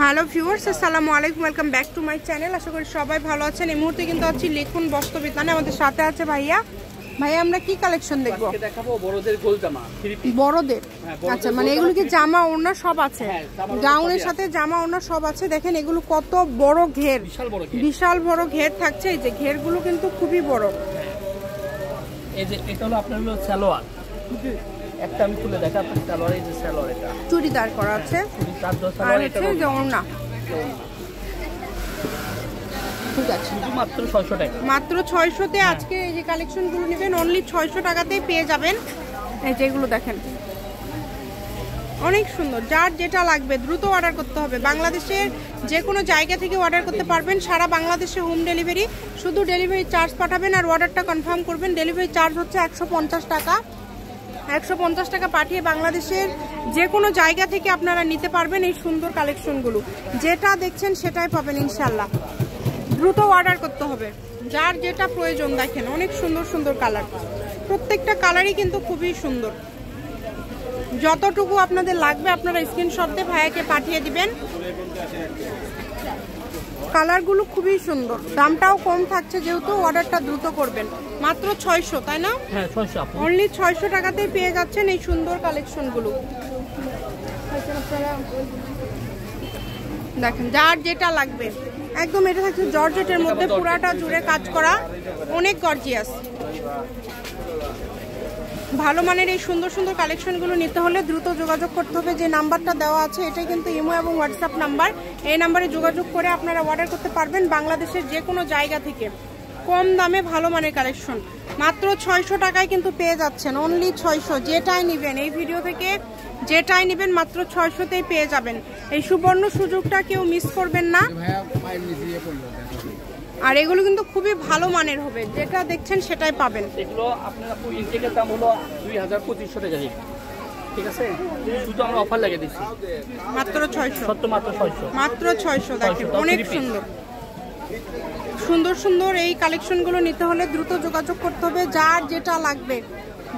Hello viewers, আসসালামু আলাইকুম, welcome back to my channel. আশা করি সবাই ভালো আছেন। এই মুহূর্তে কিন্তু আছি লিখুন বস্ত্রবিতানে, আমাদের সাথে আছে ভাইয়া। ভাইয়া আমরা কি কালেকশন দেখবো? আজকে দেখাবো বড়দের গোল জামা, বড়দের। আচ্ছা, মানে এগুলো কি জামা ওড়না সব আছে? গাউনের সাথে জামা ওড়না সব আছে। দেখেন এগুলো কত বড় ঘের, বিশাল বড় ঘের থাকছে। এই যে ঘেরগুলো কিন্তু খুবই বড়। এই যে এটা হলো আপনার হলো সালোয়ার, একটা আমি তুলে দেখা আপনার সালোয়ার। এই যে সালোয়ার, এটা চুড়িদার করা আছে, আর হচ্ছে যে ওড়না। ঠিক আছে, মাত্র 600 টাকা, মাত্র 600-তে আজকে এই যে কালেকশনগুলো নেবেন অনলি 600 টাকাতেই পেয়ে যাবেন। এই যেগুলো দেখেন অনেক সুন্দর। যার যেটা লাগবে দ্রুত অর্ডার করতে হবে। বাংলাদেশের যে কোনো জায়গা থেকে অর্ডার করতে পারবেন, সারা বাংলাদেশে হোম ডেলিভারি। শুধু ডেলিভারি চার্জ পাঠাবেন আর অর্ডারটা কনফার্ম করবেন। ডেলিভারি চার্জ হচ্ছে 150 টাকা। 150 টাকা পাঠিয়ে বাংলাদেশের যে কোনো জায়গা থেকে আপনারা নিতে পারবেন এই সুন্দর কালেকশনগুলো। যেটা দেখছেন সেটাই পাবেন ইনশাল্লাহ। দ্রুত অর্ডার করতে হবে, যার যেটা প্রয়োজন। দেখেন অনেক সুন্দর সুন্দর কালার, প্রত্যেকটা কালারই কিন্তু খুবই সুন্দর। যতটুকু আপনাদের লাগবে আপনারা স্ক্রিনশট দিয়ে ভাইয়াকে পাঠিয়ে দিবেন। কালারগুলো খুবই সুন্দর, দামটাও কম থাকছে যেহেতু অর্ডারটা দ্রুত করবেন। মাত্র 600, তাই না? হ্যাঁ 600, অনলি 600 টাকাতেই পেয়ে যাচ্ছেন এই সুন্দর কালেকশনগুলো। দেখেন যার যেটা লাগবে একদম। এটা থাকছে জর্জেটের মধ্যে, পুরাটা জুড়ে কাজ করা, অনেক গর্জিয়াস। ভালো মানের এই সুন্দর সুন্দর কালেকশনগুলো নিতে হলে দ্রুত যোগাযোগ করতে হবে। যে নাম্বারটা দেওয়া আছে এটাই কিন্তু ইমো এবং হোয়াটসঅ্যাপ নাম্বার। এই নাম্বারে যোগাযোগ করে আপনারা অর্ডার করতে পারবেন বাংলাদেশের যে কোনো জায়গা থেকে। কম দামে ভালো মানের কালেকশন মাত্র 600 টাকায় কিন্তু পেয়ে যাচ্ছেন। অনলি 600, যেটাই নেবেন এই ভিডিও থেকে, যেটাই নেবেন মাত্র 600-তেই পেয়ে যাবেন। এই সুবর্ণ সুযোগটা কেউ মিস করবেন না। আর এগুলো কিন্তু খুবই ভালো মানের হবে, যেটা দেখছেন সেটাই পাবেন। এগুলো আপনার আপু ইনটেকের দাম হলো 2250 টাকা। ঠিক আছে, শুধু আমরা অফার লাগিয়ে দিচ্ছি মাত্র 600। সত্য মাত্র 600, মাত্র 600। দেখেন অনেক সুন্দর সুন্দর সুন্দর এই কালেকশনগুলো নিতে হলে দ্রুত যোগাযোগ করতে হবে। যার যেটা লাগবে,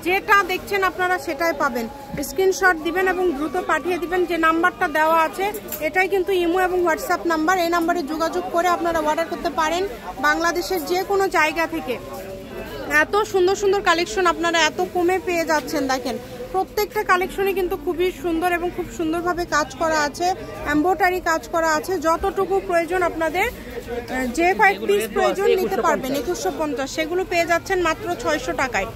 যেটা দেখছেন আপনারা সেটাই পাবেন। স্ক্রিনশট দিবেন এবং দ্রুত পাঠিয়ে দিবেন। যে নাম্বারটা দেওয়া আছে এটাই কিন্তু ইমো এবং হোয়াটসঅ্যাপ নাম্বার। এই নাম্বারে যোগাযোগ করে আপনারা অর্ডার করতে পারেন বাংলাদেশের যে কোনো জায়গা থেকে। এত সুন্দর সুন্দর কালেকশন আপনারা এত কমে পেয়ে যাচ্ছেন। দেখেন প্রত্যেকটা কালেকশনই কিন্তু খুবই সুন্দর এবং খুব সুন্দরভাবে কাজ করা আছে, এমব্রয়ডারি কাজ করা আছে। যতটুকু প্রয়োজন আপনাদের, যে কয়েক পিস প্রয়োজন নিতে পারবেন 2150, সেগুলো পেয়ে যাচ্ছেন মাত্র 600 টাকায়।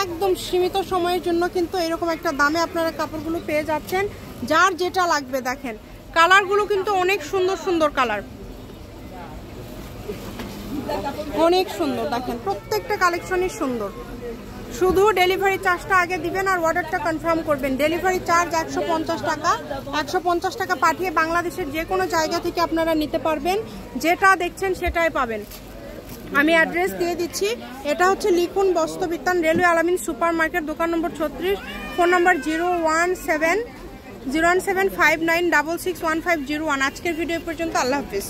একদম সীমিত সময়ের জন্য কিন্তু এরকম একটা দামে আপনারা কাপড়গুলো পেয়ে যাচ্ছেন। যার যেটা লাগবে দেখেন কালারগুলো কিন্তু অনেক সুন্দর সুন্দর কালার, অনেক সুন্দর। দেখেন প্রত্যেকটা কালেকশনই সুন্দর। শুধু ডেলিভারি চার্জটা আগে দিবেন আর অর্ডারটা কনফার্ম করবেন। ডেলিভারি চার্জ 150 টাকা। 150 টাকা পাঠিয়ে বাংলাদেশের যে কোনো জায়গা থেকে আপনারা নিতে পারবেন। যেটা দেখছেন সেটাই পাবেন। আমি অ্যাড্রেস দিয়ে দিচ্ছি। এটা হচ্ছে লিখুন বস্ত্রবিতান, রেলওয়ে আলামিন সুপার মার্কেট, দোকান নম্বর 36, ফোন নম্বর 01759661501। আজকের ভিডিও পর্যন্ত, আল্লাহ হাফিজ।